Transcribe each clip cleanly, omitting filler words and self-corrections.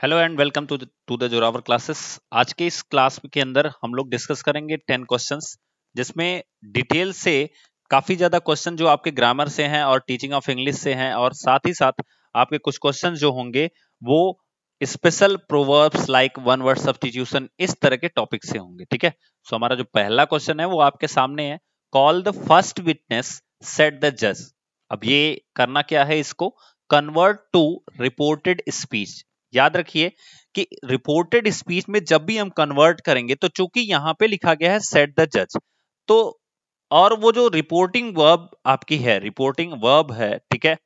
Hello and welcome to the Zorawar classes. आज के इस क्लास के अंदर हम लोग डिस्कस करेंगे 10 क्वेश्चंस, जिसमें डिटेल से काफी ज्यादा क्वेश्चन जो आपके ग्रामर से हैं और टीचिंग ऑफ इंग्लिश से हैं, और साथ ही साथ आपके कुछ क्वेश्चंस जो होंगे वो special proverbs like one word substitution, इस तरह के टॉपिक से होंगे। ठीक है, सो हमारा जो पहला क्वेश्चन है वो आपके सामने है। Call the first witness said the जज। अब ये करना क्या है, इसको कन्वर्ट टू रिपोर्टेड स्पीच। याद रखिए कि रिपोर्टेड स्पीच में जब भी हम कन्वर्ट करेंगे तो चूंकि यहां पे लिखा गया है सेट द जज, तो और वो जो रिपोर्टिंग वर्ब आपकी है, रिपोर्टिंग वर्ब है, ठीक है,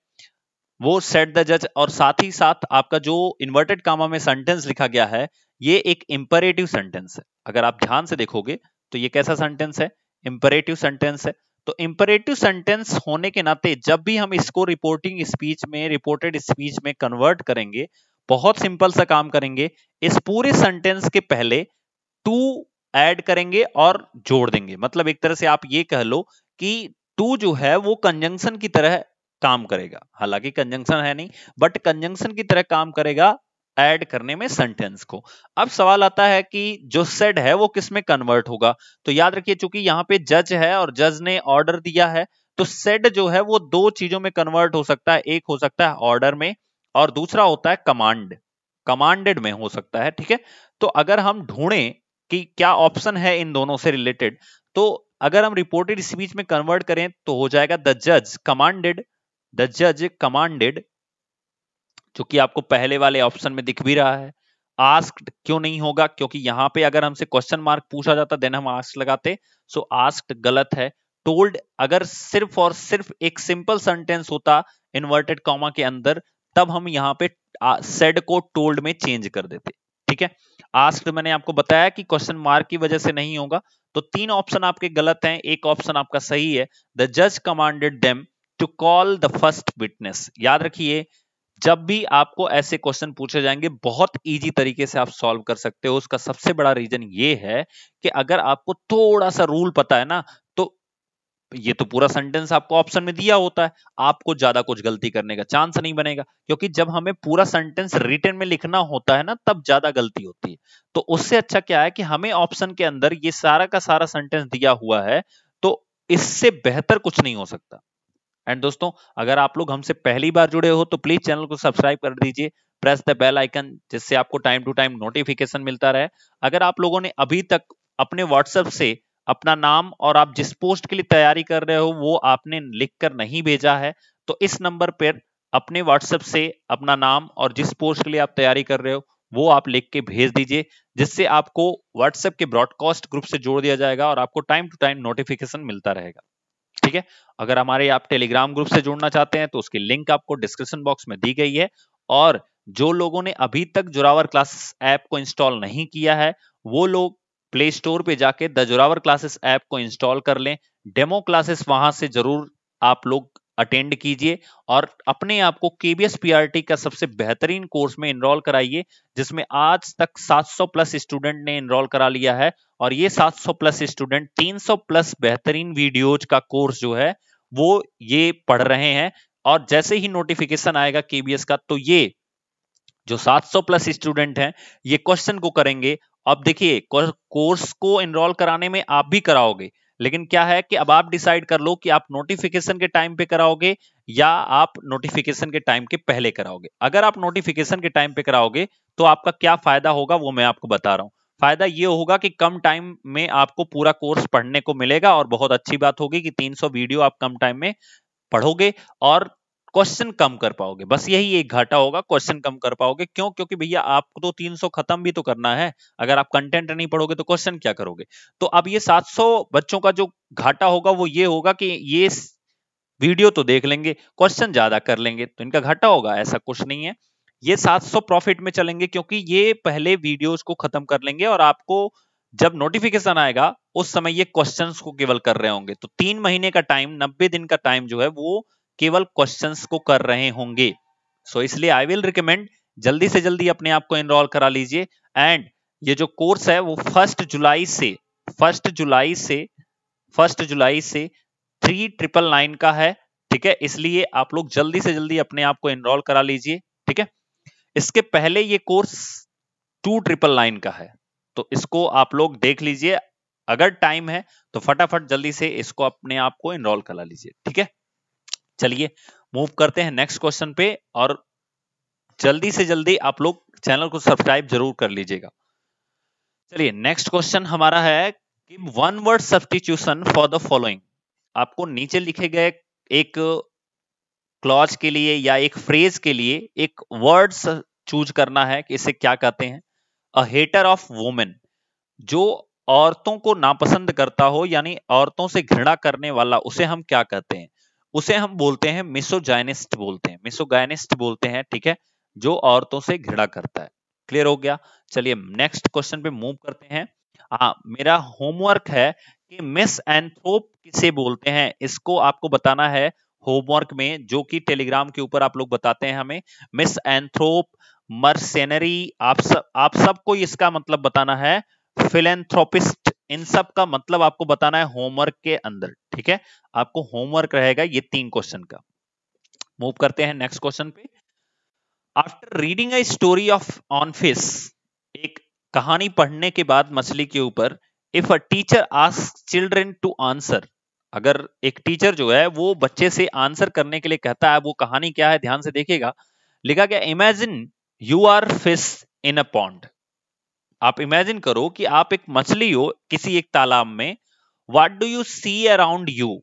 वो सेट द जज, और साथ ही साथ आपका जो इन्वर्टेड कामा में सेंटेंस लिखा गया है ये एक इंपरेटिव सेंटेंस है। अगर आप ध्यान से देखोगे तो ये कैसा सेंटेंस है, इंपरेटिव सेंटेंस है। तो इंपरेटिव सेंटेंस होने के नाते जब भी हम इसको रिपोर्टिंग स्पीच में, रिपोर्टेड स्पीच में कन्वर्ट करेंगे, बहुत सिंपल सा काम करेंगे। इस पूरे सेंटेंस के पहले टू ऐड करेंगे और जोड़ देंगे। मतलब एक तरह से आप ये कह लो कि टू जो है वो कंजंक्शन की तरह काम करेगा। हालांकि कंजंक्शन है नहीं, बट कंजंक्शन की तरह काम करेगा ऐड करने में सेंटेंस को। अब सवाल आता है कि जो सेड है वो किस में कन्वर्ट होगा। तो याद रखिए, चूंकि यहाँ पे जज है और जज ने ऑर्डर दिया है, तो सेड जो है वो दो चीजों में कन्वर्ट हो सकता है। एक हो सकता है ऑर्डर में, और दूसरा होता है कमांड, कमांडेड में हो सकता है। ठीक है, तो अगर हम ढूंढें कि क्या ऑप्शन है इन दोनों से रिलेटेड, तो अगर हम रिपोर्टेड स्पीच में कन्वर्ट करें तो हो जाएगा द जज कमांडेड, द जज कमांडेड, जो कि आपको पहले वाले ऑप्शन में दिख भी रहा है। आस्क्ड क्यों नहीं होगा, क्योंकि यहां पे अगर हमसे क्वेश्चन मार्क पूछा जाता देन हम आस्क लगाते, सो आस्क्ड गलत है। टोल्ड अगर सिर्फ और सिर्फ एक सिंपल सेंटेंस होता इन्वर्टेड कॉमा के अंदर, तब हम यहां पे सेड को टोल्ड में चेंज कर देते। ठीक है, आस्क्ड मैंने आपको बताया कि क्वेश्चन मार्क की वजह से नहीं होगा। तो तीन ऑप्शन आपके गलत हैं, एक ऑप्शन आपका सही है। द जज commanded them to call the first witness. याद रखिए, जब भी आपको ऐसे क्वेश्चन पूछे जाएंगे बहुत इजी तरीके से आप सॉल्व कर सकते हो। उसका सबसे बड़ा रीजन ये है कि अगर आपको थोड़ा सा रूल पता है ना, तो ये तो पूरा सेंटेंस आपको ऑप्शन में दिया होता है, आपको ज्यादा कुछ गलती करने का चांस नहीं बनेगा। क्योंकि जब हमें पूरा सेंटेंस रिटन में लिखना होता है ना, तब ज्यादा गलती होती है। तो उससे अच्छा क्या है कि हमें ऑप्शन के अंदर ये सारा का सारा सेंटेंस दिया हुआ है, तो इससे बेहतर कुछ नहीं हो सकता। एंड दोस्तों, अगर आप लोग हमसे पहली बार जुड़े हो तो प्लीज चैनल को सब्सक्राइब कर दीजिए, प्रेस द बेल आइकन, जिससे आपको टाइम टू टाइम नोटिफिकेशन मिलता रहे। अगर आप लोगों ने अभी तक अपने व्हाट्सएप से अपना नाम और आप जिस पोस्ट के लिए तैयारी कर रहे हो वो आपने लिखकर नहीं भेजा है, तो इस नंबर पर अपने व्हाट्सएप से अपना नाम और जिस पोस्ट के लिए आप तैयारी कर रहे हो वो आप लिख के भेज दीजिए, जिससे आपको व्हाट्सएप के ब्रॉडकास्ट ग्रुप से जोड़ दिया जाएगा और आपको टाइम टू टाइम नोटिफिकेशन मिलता रहेगा। ठीक है, अगर हमारे आप टेलीग्राम ग्रुप से जुड़ना चाहते हैं तो उसकी लिंक आपको डिस्क्रिप्शन बॉक्स में दी गई है। और जो लोगों ने अभी तक जोरावर क्लासेस ऐप को इंस्टॉल नहीं किया है, वो लोग प्ले स्टोर पे जाके द जोरावर क्लासेस ऐप को इंस्टॉल कर लें। डेमो क्लासेस वहां से जरूर आप लोग अटेंड कीजिए और अपने आप को केबीएस पीआरटी का सबसे बेहतरीन कोर्स में इनरोल कराइए, जिसमें आज तक 700 प्लस स्टूडेंट ने इनरोल करा लिया है। और ये 700 प्लस स्टूडेंट 300 प्लस बेहतरीन वीडियोज का कोर्स जो है वो ये पढ़ रहे हैं। और जैसे ही नोटिफिकेशन आएगा केबीएस का, तो ये जो 700 प्लस स्टूडेंट हैं ये क्वेश्चन को करेंगे। अब देखिए, कोर्स को एनरोल कराने में आप भी कराओगे, लेकिन क्या है कि अब आप डिसाइड कर लो कि आप नोटिफिकेशन के टाइम पे कराओगे या आप नोटिफिकेशन के टाइम के पहले कराओगे। अगर आप नोटिफिकेशन के टाइम पे कराओगे तो आपका क्या फायदा होगा वो मैं आपको बता रहा हूं। फायदा ये होगा कि कम टाइम में आपको पूरा कोर्स पढ़ने को मिलेगा, और बहुत अच्छी बात होगी कि 300 वीडियो आप कम टाइम में पढ़ोगे और क्वेश्चन कम कर पाओगे। बस यही एक घाटा होगा, क्वेश्चन कम कर पाओगे। क्यों? क्योंकि भैया आपको तो 300 खत्म भी तो करना है। अगर आप कंटेंट नहीं पढ़ोगे तो क्वेश्चन क्या करोगे। तो अब ये 700 बच्चों का जो घाटा होगा वो ये होगा कि ये वीडियो तो देख लेंगे, क्वेश्चन ज्यादा कर लेंगे, तो इनका घाटा होगा। ऐसा कुछ नहीं है, ये 700 प्रॉफिट में चलेंगे, क्योंकि ये पहले वीडियोस को खत्म कर लेंगे और आपको जब नोटिफिकेशन आएगा उस समय ये क्वेश्चंस को केवल कर रहे होंगे। तो 3 महीने का टाइम, 90 दिन का टाइम जो है वो केवल क्वेश्चंस को कर रहे होंगे। सो इसलिए आई विल रिकमेंड जल्दी से जल्दी अपने आप को एनरोल करा लीजिए। एंड ये जो कोर्स है वो 1 जुलाई से 3999 का है। ठीक है, इसलिए आप लोग जल्दी से जल्दी अपने आप को एनरोल करा लीजिए। ठीक है, इसके पहले ये कोर्स 2999 का है, तो इसको आप लोग देख लीजिए। अगर टाइम है तो फटाफट जल्दी से इसको अपने आप को एनरोल करा लीजिए, ठीक है। चलिए मूव करते हैं नेक्स्ट क्वेश्चन पे, और जल्दी से जल्दी आप लोग चैनल को सब्सक्राइब जरूर कर लीजिएगा। चलिए नेक्स्ट क्वेश्चन हमारा है कि one word substitution for the following. आपको नीचे लिखे गए एक क्लॉज के लिए या एक फ्रेज के लिए एक वर्ड चूज करना है कि इसे क्या कहते हैं। अ हेटर ऑफ वुमेन, जो औरतों को नापसंद करता हो यानी औरतों से घृणा करने वाला, उसे हम क्या कहते हैं? उसे हम बोलते हैं मिसोजाइनिस्ट बोलते हैं, मिसोगाइनिस्ट बोलते हैं, ठीक है, जो औरतों से घृणा करता है। क्लियर हो गया। चलिए नेक्स्ट क्वेश्चन पे मूव करते हैं। हाँ, मेरा होमवर्क है कि मिस एंथ्रोप किसे बोलते हैं, इसको आपको बताना है होमवर्क में, जो कि टेलीग्राम के ऊपर आप लोग बताते हैं हमें। मिस एंथ्रोप, मर्सेनरी, आप सबको इसका मतलब बताना है। फिलेंथ्रोपिस्ट, इन सब का मतलब आपको बताना है होमवर्क के अंदर, ठीक है। आपको होमवर्क रहेगा ये 3 क्वेश्चन का। मूव करते हैं नेक्स्ट क्वेश्चन पे। After reading a story of on fish, एक कहानी पढ़ने के बाद मछली के ऊपर, if a teacher ask children to answer, अगर एक टीचर जो है वो बच्चे से आंसर करने के लिए कहता है, वो कहानी क्या है ध्यान से देखिएगा। लिखा गया imagine you are fish in a pond. आप इमेजिन करो कि आप एक मछली हो किसी एक तालाब में। What do you see around you,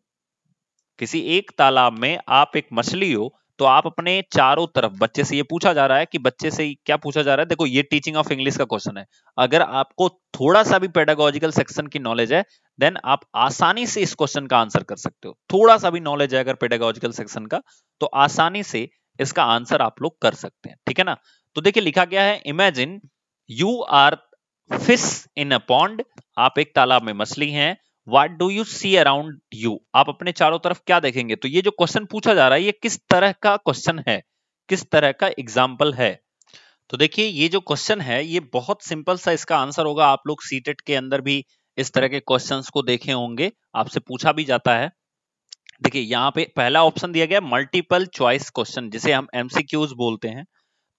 किसी एक तालाब में आप एक मछली हो, तो आप अपने चारों तरफ, बच्चे से ये पूछा जा रहा है कि बच्चे से क्या पूछा जा रहा है, देखो ये टीचिंग ऑफ इंग्लिश का क्वेश्चन है। अगर आपको थोड़ा सा भी पेडागोजिकल सेक्शन की नॉलेज है, देन आप आसानी से इस क्वेश्चन का आंसर कर सकते हो। थोड़ा सा भी नॉलेज है अगर पेडागोजिकल सेक्शन का, तो आसानी से इसका आंसर आप लोग कर सकते हैं, ठीक है ना। तो देखिए लिखा गया है imagine you are fish in a pond, आप एक तालाब में मछली हैं। What do you see around you, आप अपने चारों तरफ क्या देखेंगे। तो ये जो क्वेश्चन पूछा जा रहा है, ये किस तरह का क्वेश्चन है, किस तरह का एग्जाम्पल है। तो देखिए ये जो क्वेश्चन है ये बहुत सिंपल सा इसका आंसर होगा। आप लोग सीटेट के अंदर भी इस तरह के क्वेश्चंस को देखे होंगे, आपसे पूछा भी जाता है। देखिए यहाँ पे पहला ऑप्शन दिया गया मल्टीपल चॉइस क्वेश्चन, जिसे हम एमसीक्यूज बोलते हैं।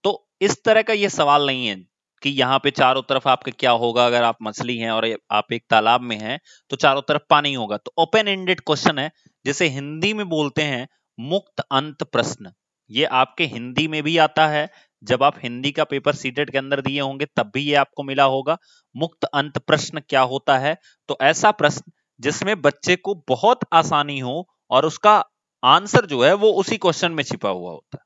तो इस तरह का ये सवाल नहीं है कि यहाँ पे चारों तरफ आपके क्या होगा, अगर आप मछली हैं और आप एक तालाब में हैं तो चारों तरफ पानी होगा। तो ओपन एंडेड क्वेश्चन है, जिसे हिंदी में बोलते हैं मुक्त अंत प्रश्न। ये आपके हिंदी में भी आता है, जब आप हिंदी का पेपर सीटेट के अंदर दिए होंगे तब भी ये आपको मिला होगा। मुक्त अंत प्रश्न क्या होता है? तो ऐसा प्रश्न जिसमें बच्चे को बहुत आसानी हो और उसका आंसर जो है वो उसी क्वेश्चन में छिपा हुआ होता है,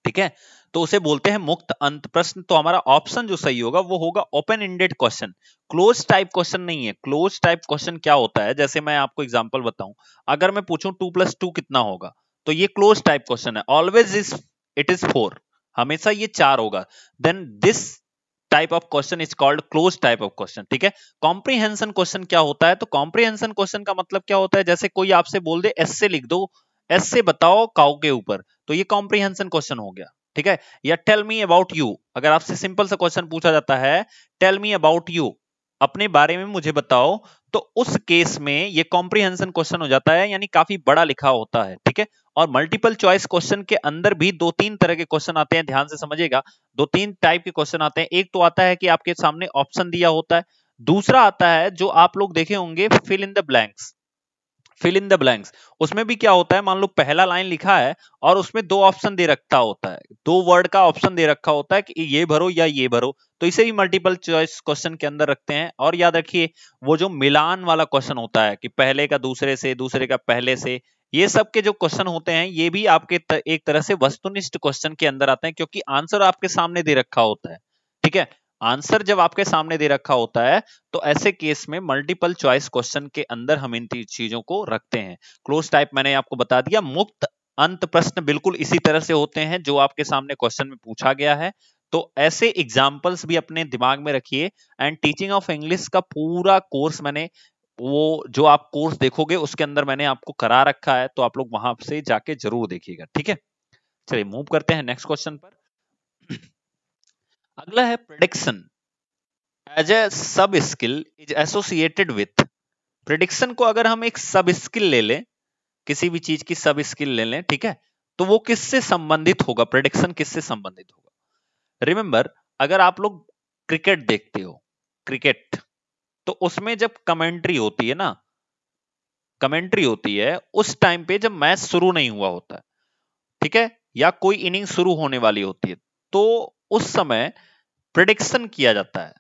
ठीक है। तो उसे बोलते हैं मुक्त अंत प्रश्न। तो हमारा ऑप्शन जो सही होगा वो होगा open ended question. Close type question नहीं है। क्लोज टाइप क्वेश्चन क्या होता है, जैसे मैं आपको एग्जांपल बताऊं, अगर मैं पूछूं 2+2 कितना होगा, तो ये क्लोज टाइप क्वेश्चन है। ऑलवेज इट इज 4, हमेशा ये 4 होगा। Then this type of question is called close type of question, ठीक है। कॉम्प्रीहेंशन क्वेश्चन क्या होता है? तो कॉम्प्रीहेंशन क्वेश्चन का मतलब क्या होता है, जैसे कोई आपसे बोल दे एस्से लिख दो, एस्से बताओ काऊ के ऊपर, तो ये कॉम्प्रीहेंशन क्वेश्चन हो गया, ठीक है। या टेल मी अबाउट यू, अगर आपसे सिंपल सा क्वेश्चन पूछा जाता है टेल मी अबाउट यू, अपने बारे में मुझे बताओ, तो उस केस में ये कॉम्प्रीहेंशन क्वेश्चन हो जाता है, यानी काफी बड़ा लिखा होता है, ठीक है। और मल्टीपल चॉइस क्वेश्चन के अंदर भी 2-3 तरह के क्वेश्चन आते हैं, ध्यान से समझिएगा। 2-3 टाइप के क्वेश्चन आते हैं। एक तो आता है कि आपके सामने ऑप्शन दिया होता है, दूसरा आता है जो आप लोग देखे होंगे fill in the blanks. Fill in the blanks, उसमें भी क्या होता है, मान लो पहला लाइन लिखा है और उसमें 2 ऑप्शन दे रखा होता है, 2 वर्ड का ऑप्शन दे रखा होता है कि ये भरो या ये भरो, तो इसे भी मल्टीपल चॉइस क्वेश्चन के अंदर रखते हैं। और याद रखिए वो जो मिलान वाला क्वेश्चन होता है कि पहले का दूसरे से, दूसरे का पहले से, ये सब के जो क्वेश्चन होते हैं ये भी आपके एक तरह से वस्तुनिष्ठ क्वेश्चन के अंदर आते हैं, क्योंकि आंसर आपके सामने दे रखा होता है, ठीक है। आंसर जब आपके सामने दे रखा होता है तो ऐसे केस में मल्टीपल चॉइस क्वेश्चन के अंदर हम इन चीजों को रखते हैं। क्लोज टाइप मैंने आपको बता दिया। मुक्त अंत प्रश्न बिल्कुल इसी तरह से होते हैं जो आपके सामने क्वेश्चन में पूछा गया है। तो ऐसे एग्जाम्पल्स भी अपने दिमाग में रखिए। एंड टीचिंग ऑफ इंग्लिश का पूरा कोर्स मैंने, वो जो आप कोर्स देखोगे उसके अंदर मैंने आपको करा रखा है, तो आप लोग वहां से जाके जरूर देखिएगा, ठीक है। चलिए मूव करते हैं नेक्स्ट क्वेश्चन पर। अगला है prediction as a sub skill is associated with. Prediction को अगर हम एक सब स्किल ले लें, किसी भी चीज की सब स्किल ले लें, ठीक है, तो वो किससे संबंधित होगा, प्रिडिक्शन किससे संबंधित होगा। रिमेंबर, अगर आप लोग क्रिकेट देखते हो, क्रिकेट, तो उसमें जब कमेंट्री होती है ना, कमेंट्री होती है उस टाइम पे जब मैच शुरू नहीं हुआ होता है, ठीक है, या कोई इनिंग शुरू होने वाली होती है, तो उस समय प्रिडिक्शन किया जाता है।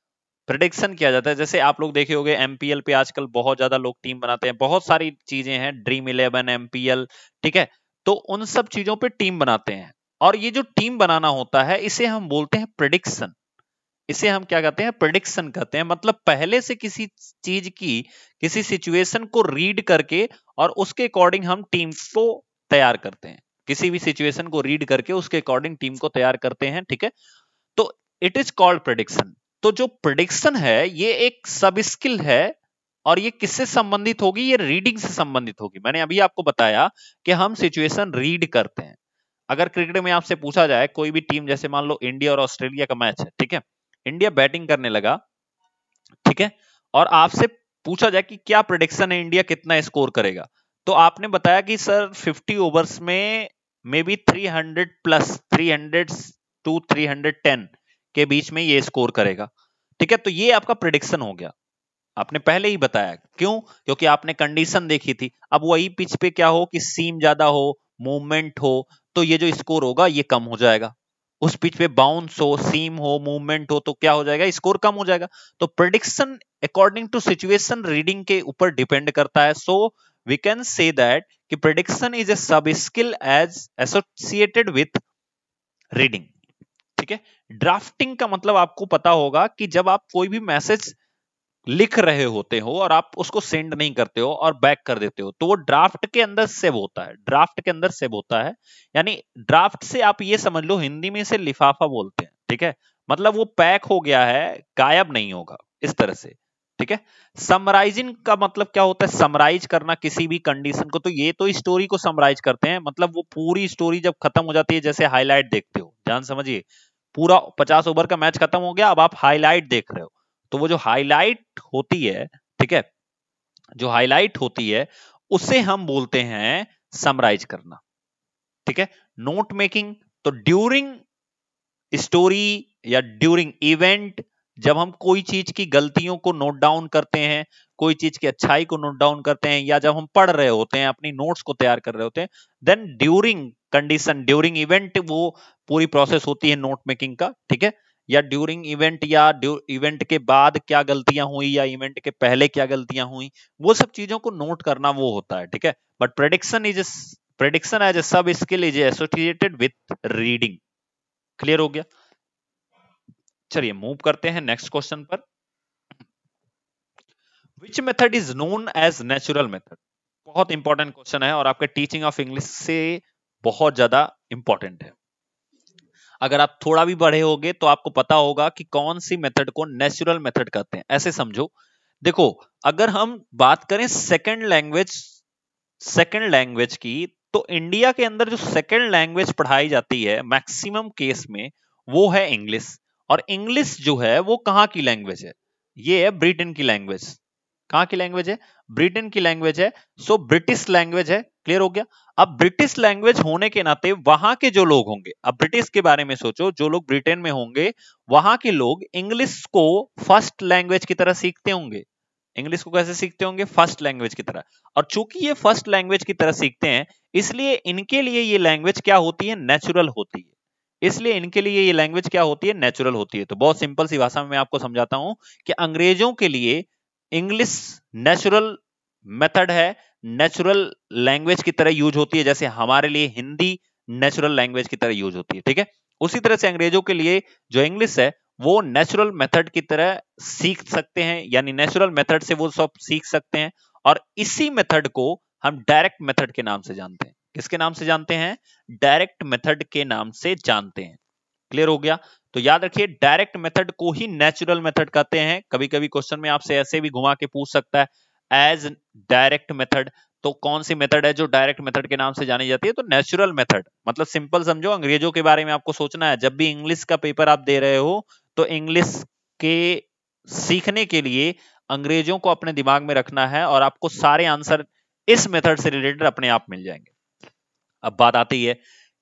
प्रिडिक्शन किया जाता है, जैसे आप लोग देखे होंगे एमपीएल पे आजकल बहुत ज्यादा लोग टीम बनाते हैं, बहुत सारी चीजें हैं, ड्रीम 11, एमपीएल, ठीक है, तो उन सब चीजों पे टीम बनाते हैं, और ये जो टीम बनाना होता है इसे हम बोलते हैं प्रिडिक्शन। इसे हम क्या कहते हैं? प्रिडिक्शन कहते हैं। मतलब पहले से किसी चीज की, किसी सिचुएशन को रीड करके और उसके अकॉर्डिंग हम टीम को तैयार करते हैं, किसी भी सिचुएशन को रीड करके उसके अकॉर्डिंग टीम को तैयार करते हैं, ठीक है, तो इट इज कॉल्ड प्रिडिक्शन। तो जो प्रिडिक्शन है ये एक सब स्किल है, और ये किससे संबंधित होगी? ये रीडिंग से संबंधित होगी। मैंने अभी आपको बताया कि हम सिचुएशन रीड करते हैं। अगर क्रिकेट में आपसे पूछा जाए, कोई भी टीम, जैसे मान लो इंडिया और ऑस्ट्रेलिया का मैच है, ठीक है, इंडिया बैटिंग करने लगा, ठीक है, और आपसे पूछा जाए कि क्या प्रेडिक्शन है, इंडिया कितना स्कोर करेगा, तो आपने बताया कि सर 50 ओवर्स में मे बी 300 प्लस, 300 टू 310 के बीच में ये स्कोर करेगा, ठीक है, तो ये आपका प्रेडिक्शन हो गया। आपने पहले ही बताया, क्यों? क्योंकि आपने कंडीशन देखी थी। अब वही पिच पे क्या हो कि सीम ज्यादा हो, मूवमेंट हो, तो ये जो स्कोर होगा ये कम हो जाएगा। उस पिच पे बाउंस हो, सीम हो, मूवमेंट हो, तो क्या हो जाएगा? स्कोर कम हो जाएगा। तो prediction according to situation reading के ऊपर डिपेंड करता है। So we can say that कि prediction is a sub skill as associated with reading, ठीक है। ड्राफ्टिंग का मतलब आपको पता होगा कि जब आप कोई भी मैसेज लिख रहे होते हो और आप उसको सेंड नहीं करते हो और बैक कर देते हो, तो वो ड्राफ्ट के अंदर सेव होता है, ड्राफ्ट के अंदर सेव होता है। यानी ड्राफ्ट से आप ये समझ लो, हिंदी में से लिफाफा बोलते हैं, ठीक है, मतलब वो पैक हो गया है, गायब नहीं होगा, इस तरह से, ठीक है। समराइजिंग का मतलब क्या होता है? समराइज करना किसी भी कंडीशन को, तो ये तो स्टोरी को समराइज करते हैं, मतलब वो पूरी स्टोरी जब खत्म हो जाती है, जैसे हाईलाइट देखते हो, ध्यान समझिए, पूरा 50 ओवर का मैच खत्म हो गया, अब आप हाईलाइट देख रहे हो, तो वो जो हाईलाइट होती है, ठीक है, जो हाईलाइट होती है उसे हम बोलते हैं समराइज करना, ठीक है। नोट मेकिंग, तो ड्यूरिंग स्टोरी या ड्यूरिंग इवेंट, जब हम कोई चीज की गलतियों को नोट डाउन करते हैं, कोई चीज की अच्छाई को नोट डाउन करते हैं, या जब हम पढ़ रहे होते हैं, अपनी नोट्स को तैयार कर रहे होते हैं, then during condition, during event, वो पूरी प्रोसेस होती है नोट मेकिंग का, ठीक है। या ड्यूरिंग इवेंट, या इवेंट के बाद क्या गलतियां हुई, या इवेंट के पहले क्या गलतियां हुई, वो सब चीजों को नोट करना वो होता है, ठीक है। But prediction as a sub skill is associated with reading. Clear हो गया? चलिए मूव करते हैं नेक्स्ट क्वेश्चन पर। Which method is known as natural method? बहुत इंपॉर्टेंट क्वेश्चन है और आपके टीचिंग ऑफ इंग्लिश से बहुत ज्यादा इंपॉर्टेंट है। अगर आप थोड़ा भी बड़े होगे तो आपको पता होगा कि कौन सी मेथड को नेचुरल मेथड कहते हैं। ऐसे समझो, देखो, अगर हम बात करें सेकंड लैंग्वेज की, तो इंडिया के अंदर जो सेकंड लैंग्वेज पढ़ाई जाती है मैक्सिमम केस में, वो है इंग्लिश। और इंग्लिश जो है वो कहाँ की लैंग्वेज है? ये है ब्रिटेन की लैंग्वेज। कहाँ की लैंग्वेज है? ब्रिटेन की लैंग्वेज है। सो ब्रिटिश लैंग्वेज है। क्लियर हो गया? अब ब्रिटिश लैंग्वेज होने के नाते वहां के जो लोग होंगे, अब ब्रिटिश के बारे में सोचो, जो लोग ब्रिटेन में होंगे वहां के लोग इंग्लिश को फर्स्ट लैंग्वेज की तरह सीखते होंगे। इंग्लिश को कैसे सीखते होंगे? फर्स्ट लैंग्वेज की तरह। और चूंकि ये फर्स्ट लैंग्वेज की तरह सीखते हैं, इसलिए इनके लिए ये लैंग्वेज क्या होती है? नेचुरल होती है। इसलिए इनके लिए ये लैंग्वेज क्या होती है? नेचुरल होती है। तो बहुत सिंपल सी भाषा में मैं आपको समझाता हूं कि अंग्रेजों के लिए इंग्लिश नेचुरल मेथड है, नेचुरल लैंग्वेज की तरह यूज होती है, जैसे हमारे लिए हिंदी नेचुरल लैंग्वेज की तरह यूज होती है, ठीक है। उसी तरह से अंग्रेजों के लिए जो इंग्लिश है वो नेचुरल मेथड की तरह सीख सकते हैं, यानी नेचुरल मेथड से वो सब सीख सकते हैं। और इसी मेथड को हम डायरेक्ट मेथड के नाम से जानते हैं। किसके नाम से जानते हैं? डायरेक्ट मेथड के नाम से जानते हैं। क्लियर हो गया? तो याद रखिए, डायरेक्ट मेथड को ही नेचुरल मेथड कहते हैं। कभी कभी क्वेश्चन में आपसे ऐसे भी घुमा के पूछ सकता है एज डायरेक्ट मेथड, तो कौन सी मेथड है जो डायरेक्ट मेथड के नाम से जानी जाती है? तो नेचुरल मेथड। मतलब सिंपल समझो, अंग्रेजों के बारे में आपको सोचना है। जब भी इंग्लिश का पेपर आप दे रहे हो तो इंग्लिश के सीखने के लिए अंग्रेजों को अपने दिमाग में रखना है, और आपको सारे आंसर इस मेथड से रिलेटेड अपने आप मिल जाएंगे। अब बात आती है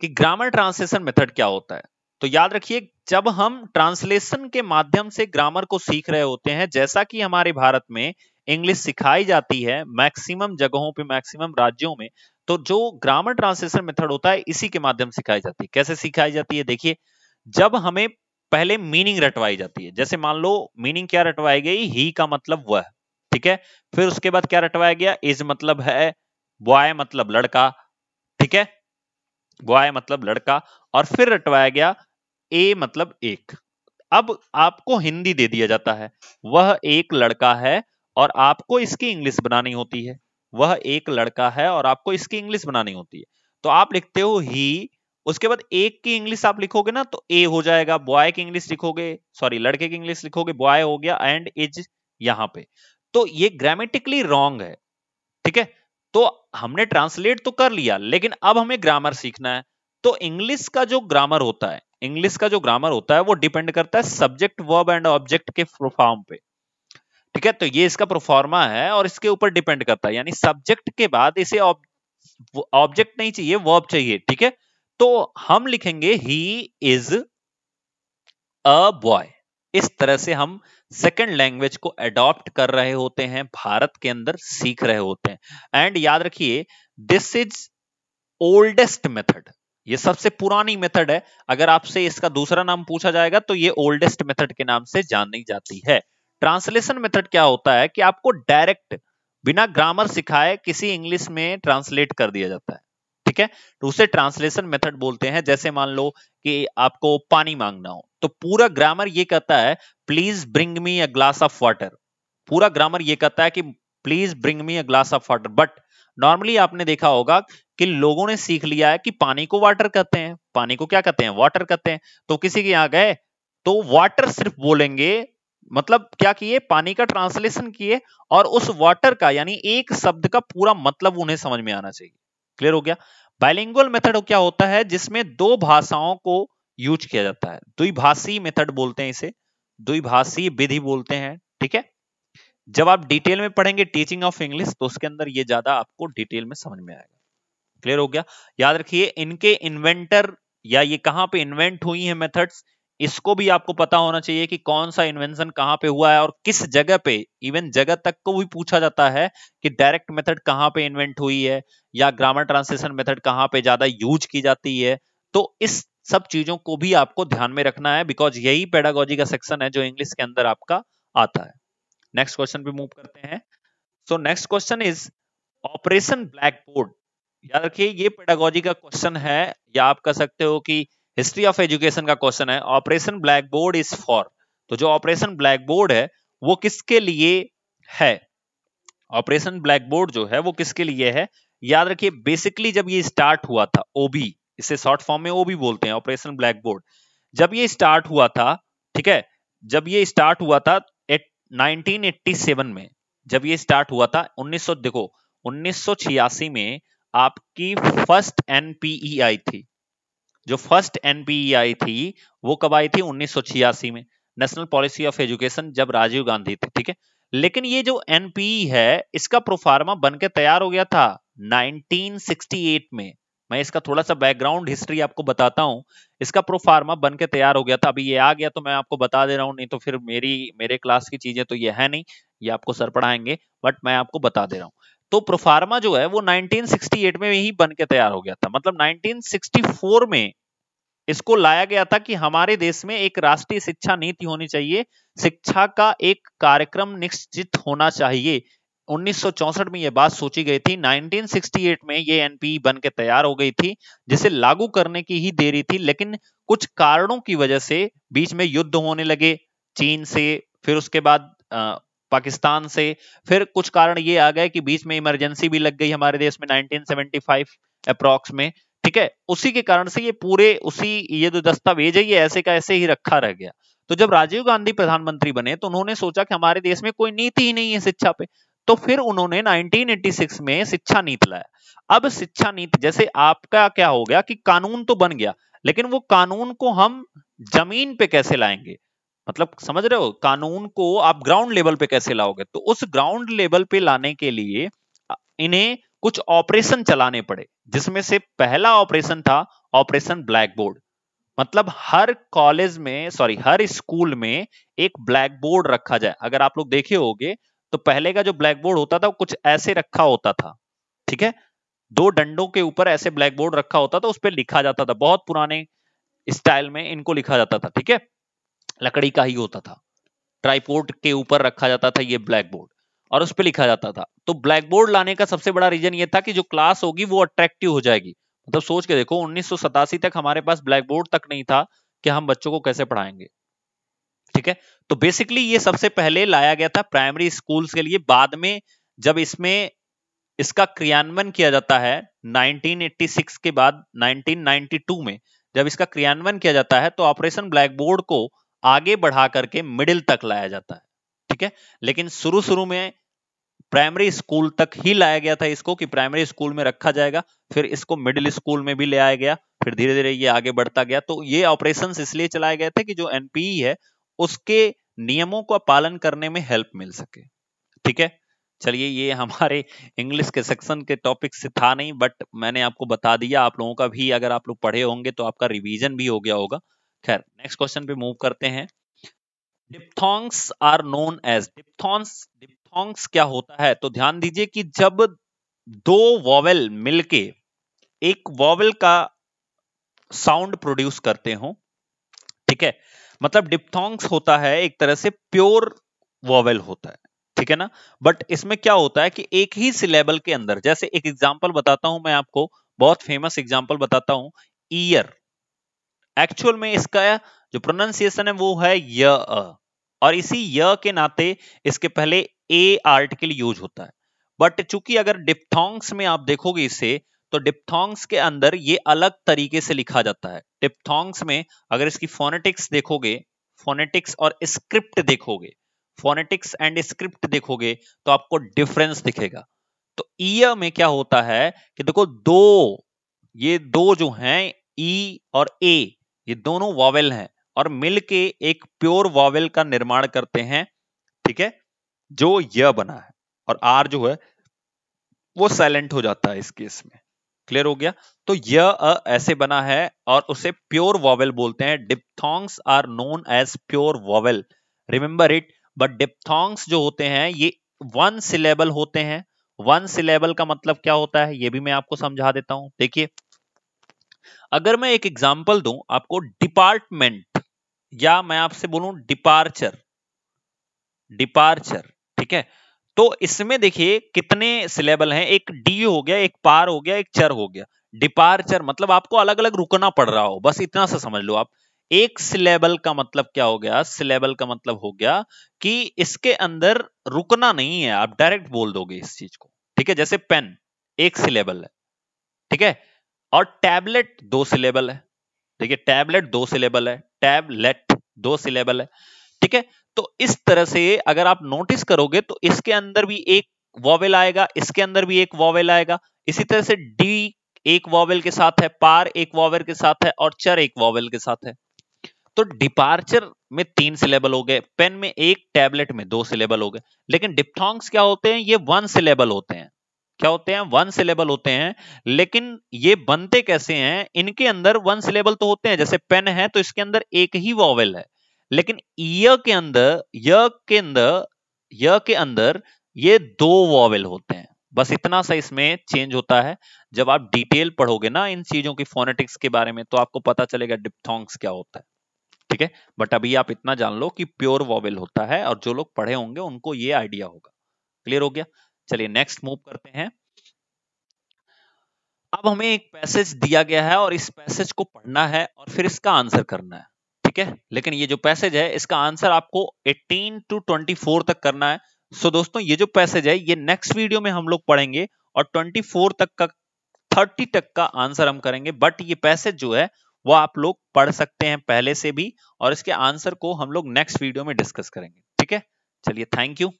कि ग्रामर ट्रांसलेशन मेथड क्या होता है। तो याद रखिए, जब हम ट्रांसलेशन के माध्यम से ग्रामर को सीख रहे होते हैं, जैसा कि हमारे भारत में इंग्लिश सिखाई जाती है मैक्सिमम जगहों पे, मैक्सिमम राज्यों में, तो जो ग्रामर ट्रांसलेशन मेथड होता है इसी के माध्यम से सिखाई जाती है। कैसे सिखाई जाती है? देखिए, जब हमें पहले मीनिंग रटवाई जाती है, जैसे मान लो मीनिंग क्या रटवाई गई, ही का मतलब वह, ठीक है। फिर उसके बाद क्या रटवाया गया, इज मतलब है, बॉय मतलब लड़का, ठीक है, बॉय मतलब लड़का, और फिर रटवाया गया ए मतलब एक। अब आपको हिंदी दे दिया जाता है, वह एक लड़का है, और आपको इसकी इंग्लिश बनानी होती है। वह एक लड़का है और आपको इसकी इंग्लिश बनानी होती है। तो आप लिखते हो ही, उसके बाद एक की इंग्लिश आप लिखोगे ना तो ए हो जाएगा, बॉय की इंग्लिश लिखोगे, सॉरी लड़के की इंग्लिश लिखोगे, बॉय हो गया, एंड इज यहां पे। तो ये ग्रामेटिकली रॉन्ग है, ठीक है। तो हमने ट्रांसलेट तो कर लिया, लेकिन अब हमें ग्रामर सीखना है। तो इंग्लिश का जो ग्रामर होता है, इंग्लिश का जो ग्रामर होता है वो डिपेंड करता है सब्जेक्ट वर्ब एंड ऑब्जेक्ट के फॉर्म पे, ठीक है। तो ये इसका प्रोफार्मा है और इसके ऊपर डिपेंड करता है, यानी सब्जेक्ट के बाद इसे ऑब्जेक्ट नहीं चाहिए, वर्ब चाहिए, ठीक है। तो हम लिखेंगे ही इज अ बॉय। इस तरह से हम सेकंड लैंग्वेज को अडॉप्ट कर रहे होते हैं, भारत के अंदर सीख रहे होते हैं। एंड याद रखिए, दिस इज ओल्डेस्ट मेथड, ये सबसे पुरानी मेथड है। अगर आपसे इसका दूसरा नाम पूछा जाएगा तो ये ओल्डेस्ट मेथड के नाम से जानी जाती है। ट्रांसलेशन मेथड क्या होता है कि आपको डायरेक्ट बिना ग्रामर सिखाए किसी इंग्लिश में ट्रांसलेट कर दिया जाता है, ठीक है। तो उसे ट्रांसलेशन मेथड बोलते हैं। जैसे मान लो कि आपको पानी मांगना हो, तो पूरा ग्रामर ये कहता है please bring me a glass of water. पूरा ग्रामर ये कहता है कि please bring me a glass of water. But normally आपने देखा होगा कि लोगों ने सीख लिया है कि पानी को वाटर कहते हैं, पानी को क्या कहते हैं, वाटर कहते हैं। तो किसी के यहाँ गए तो वाटर सिर्फ बोलेंगे, मतलब क्या किए, पानी का ट्रांसलेशन किए, और उस वाटर का यानी एक शब्द का पूरा मतलब उन्हें समझ में आना चाहिए। क्लियर हो गया? बाइलिंगुअल मेथड क्या होता है, जिसमें दो भाषाओं को यूज किया जाता है, द्विभाषी मेथड बोलते हैं इसे, द्विभाषी विधि बोलते हैं, ठीक है। जब आप डिटेल में पढ़ेंगे टीचिंग ऑफ इंग्लिश, तो उसके अंदर ये ज्यादा आपको डिटेल में समझ में आएगा। क्लियर हो गया? याद रखिए, इनके इन्वेंटर या ये कहां पे इन्वेंट हुई है मेथड्स, इसको भी आपको पता होना चाहिए कि कौन सा इन्वेंशन कहां पे हुआ है और किस जगह पे। इवन जगह तक को भी पूछा जाता है कि डायरेक्ट मेथड कहां पे इन्वेंट हुई है, या ग्रामर ट्रांसलेशन मेथड कहां पे ज्यादा यूज की जाती है। तो इस सब चीजों को भी आपको ध्यान में रखना है, बिकॉज यही पेडागोजी का सेक्शन है जो इंग्लिश के अंदर आपका आता है। नेक्स्ट क्वेश्चन पे मूव करते हैं। So next question is operation black board. याद रखिए, ये पेडागोजी का क्वेश्चन है, या आप कह सकते हो कि हिस्ट्री ऑफ एजुकेशन का क्वेश्चन है। Operation black board is for, तो जो ऑपरेशन ब्लैक बोर्ड है वो किसके लिए है? ऑपरेशन ब्लैक बोर्ड जो है वो किसके लिए है? याद रखिए, बेसिकली जब ये स्टार्ट हुआ था, ओबी, इसे शॉर्ट फॉर्म में ओबी बोलते हैं, ऑपरेशन ब्लैक बोर्ड। जब ये स्टार्ट हुआ था, ठीक है, जब ये स्टार्ट हुआ था 1987 में, जब ये स्टार्ट हुआ था 1900, देखो 1986 में आपकी फर्स्ट एनपीई आई थी। जो फर्स्ट एनपीई आई थी वो कब आई थी? 1986 में, नेशनल पॉलिसी ऑफ एजुकेशन, जब राजीव गांधी थे, ठीक है। लेकिन ये जो एनपीई है इसका प्रोफार्मा बनके तैयार हो गया था 1968 में। मैं इसका थोड़ा सा बैकग्राउंड हिस्ट्री आपको बताता हूं। इसका प्रोफार्मा बनके तैयार हो गया था, अभी ये आ गया तो मैं आपको बता दे रहा हूं, नहीं तो फिर मेरे क्लास की चीजें तो ये है नहीं, ये आपको सर पढ़ाएंगे, बट मैं आपको बता दे रहा हूं। तो प्रोफार्मा जो है वो 1968 में ही बन के तैयार हो गया था, मतलब 1964 में इसको लाया गया था कि हमारे देश में एक राष्ट्रीय शिक्षा नीति होनी चाहिए, शिक्षा का एक कार्यक्रम निश्चित होना चाहिए। 1964 में यह बात सोची गई थी, 1968 में ये एनपीई बन के तैयार हो गई थी, जिसे लागू करने की ही देरी थी। लेकिन कुछ कारणों की वजह से बीच में युद्ध होने लगे, चीन से, फिर उसके बाद पाकिस्तान से, फिर कुछ कारण ये आ गए कि बीच में इमरजेंसी भी लग गई हमारे देश में 1975 अप्रॉक्स में, ठीक है। उसी के कारण से ये पूरे ये जो दस्तावेज है ये ऐसे का ऐसे ही रखा रह गया। तो जब राजीव गांधी प्रधानमंत्री बने तो उन्होंने सोचा कि हमारे देश में कोई नीति ही नहीं है शिक्षा पे, तो फिर उन्होंने 1986 में शिक्षा नीति लाया। अब शिक्षा नीति जैसे आपका क्या हो गया कि कानून तो बन गया, लेकिन वो कानून को हम जमीन पे कैसे लाएंगे, मतलब समझ रहे हो, कानून को आप ग्राउंड लेवल पे कैसे लाओगे? तो उस ग्राउंड लेवल पे लाने के लिए इन्हें कुछ ऑपरेशन चलाने पड़े, जिसमें से पहला ऑपरेशन था ऑपरेशन ब्लैक बोर्ड। मतलब हर कॉलेज में, सॉरी, हर स्कूल में एक ब्लैक बोर्ड रखा जाए। अगर आप लोग देखे होंगे तो पहले का जो ब्लैक बोर्ड होता था वो कुछ ऐसे रखा होता था, ठीक है, दो डंडों के ऊपर ऐसे ब्लैक बोर्ड रखा होता था, उस पर लिखा जाता था, बहुत पुराने स्टाइल में इनको लिखा जाता था, ठीक है, लकड़ी का ही होता था, ट्राइपोड के ऊपर रखा जाता था ये ब्लैक बोर्ड और उस पर लिखा जाता था। तो ब्लैक बोर्ड लाने का सबसे बड़ा रीजन ये था कि जो क्लास होगी वो अट्रैक्टिव हो जाएगी। मतलब सोच के देखो, 1987 तक हमारे पास ब्लैक बोर्ड तक नहीं था कि हम बच्चों को कैसे पढ़ाएंगे, ठीक है। तो बेसिकली ये सबसे पहले लाया गया था प्राइमरी स्कूल्स के लिए। बाद में जब इसमें इसका क्रियान्वयन किया जाता है 1986 के बाद 1992 में जब इसका क्रियान्वयन किया जाता है तो ऑपरेशन ब्लैक बोर्ड को आगे बढ़ा करके मिडिल तक लाया जाता है, ठीक है। लेकिन शुरू शुरू में प्राइमरी स्कूल तक ही लाया गया था इसको, कि प्राइमरी स्कूल में रखा जाएगा, फिर इसको मिडिल स्कूल में भी ले आया गया, फिर धीरे धीरे ये आगे बढ़ता गया। तो ये ऑपरेशंस इसलिए चलाए गए थे कि जो एनपीई है उसके नियमों का पालन करने में हेल्प मिल सके, ठीक है। चलिए, ये हमारे इंग्लिश के सेक्शन के टॉपिक से था नहीं, बट मैंने आपको बता दिया। आप लोगों का भी, अगर आप लोग पढ़े होंगे तो आपका रिवीजन भी हो गया होगा। खैर, नेक्स्ट क्वेश्चन पे मूव करते हैं। Diphthongs are known as, diphthongs क्या होता है? तो ध्यान दीजिए कि जब दो वॉवेल मिलके एक वॉवेल का साउंड प्रोड्यूस करते हो, ठीक है, मतलब डिप्थोंग्स होता है एक तरह से प्योर वॉवेल होता है, ठीक है ना। बट इसमें क्या होता है कि एक ही सिलेबल के अंदर, जैसे एक एग्जांपल बताता हूं मैं आपको, बहुत फेमस एग्जांपल बताता हूं, ईयर। एक्चुअल में इसका जो प्रोनाउंसिएशन है वो है य, और इसी य के नाते इसके पहले ए आर्टिकल यूज होता है। बट चूंकि अगर डिप्थोंग्स में आप देखोगे इसे, तो डिप्थोंग्स के अंदर ये अलग तरीके से लिखा जाता है। डिप्थोंग्स में अगर इसकी फोनेटिक्स देखोगे, फोनेटिक्स और स्क्रिप्ट देखोगे, फोनेटिक्स एंड स्क्रिप्ट देखोगे तो आपको डिफरेंस दिखेगा। तो ईय में क्या होता है कि देखो, ये दो जो हैं ई और ए, ये दोनों वॉवेल हैं और मिलके एक प्योर वॉवेल का निर्माण करते हैं, ठीक है, जो य बना है। और आर जो है वो साइलेंट हो जाता है इस केस में। क्लियर हो गया? तो ऐसे बना है और उसे प्योर वॉवेल बोलते हैं। Diphthongs are known as pure vowel, remember it. But diphthongs जो होते हैं ये वन सिलेबल होते हैं। वन सिलेबल का मतलब क्या होता है ये भी मैं आपको समझा देता हूं। देखिए, अगर मैं एक एग्जांपल दूं आपको, डिपार्टमेंट, या मैं आपसे बोलूं डिपार्चर, डिपार्चर, ठीक है, तो इसमें देखिए कितने सिलेबल हैं, एक डी हो गया, एक पार हो गया, एक चर हो गया। डिपार्चर मतलब आपको अलग अलग रुकना पड़ रहा हो, बस इतना सा समझ लो आप। एक सिलेबल का मतलब क्या हो गया? सिलेबल का मतलब हो गया कि इसके अंदर रुकना नहीं है, आप डायरेक्ट बोल दोगे इस चीज को, ठीक है। जैसे पेन एक सिलेबल है, ठीक है, और टैबलेट दो सिलेबल है। देखिए, टैबलेट दो सिलेबल है, टैबलेट दो सिलेबल है, ठीक है। तो इस तरह से अगर आप नोटिस करोगे तो इसके अंदर भी एक वॉवेल आएगा, इसके अंदर भी एक वॉवेल आएगा। इसी तरह से डी एक वॉवेल के साथ है, पार एक वॉवेल के साथ है, और चर एक वॉवेल के साथ है। तो डिपार्चर में तीन सिलेबल हो गए, पेन में एक, टैबलेट में दो सिलेबल हो गए। लेकिन डिप्थोंग्स क्या होते हैं? ये वन सिलेबल होते हैं। क्या होते हैं? वन सिलेबल होते हैं। लेकिन ये बनते कैसे हैं? इनके अंदर वन सिलेबल तो होते हैं, जैसे पेन है तो इसके अंदर एक ही वॉवेल है। लेकिन य के अंदर, य के अंदर ये दो वॉवेल होते हैं। बस इतना सा इसमें चेंज होता है। जब आप डिटेल पढ़ोगे ना इन चीजों की, फोनेटिक्स के बारे में, तो आपको पता चलेगा डिप्थोंग्स क्या होता है, ठीक है। बट अभी आप इतना जान लो कि प्योर वॉवेल होता है, और जो लोग पढ़े होंगे उनको ये आइडिया होगा। क्लियर हो गया? चलिए नेक्स्ट मूव करते हैं। अब हमें एक पैसेज दिया गया है और इस पैसेज को पढ़ना है और फिर इसका आंसर करना है, ठीक है। लेकिन ये जो पैसेज है इसका आंसर आपको 18 to 24 तक करना है। सो दोस्तों, ये जो पैसेज है ये नेक्स्ट वीडियो में हम लोग पढ़ेंगे और 24 तक का, 30 तक का आंसर हम करेंगे। बट ये पैसेज जो है वो आप लोग पढ़ सकते हैं पहले से भी, और इसके आंसर को हम लोग नेक्स्ट वीडियो में डिस्कस करेंगे, ठीक है। चलिए, थैंक यू।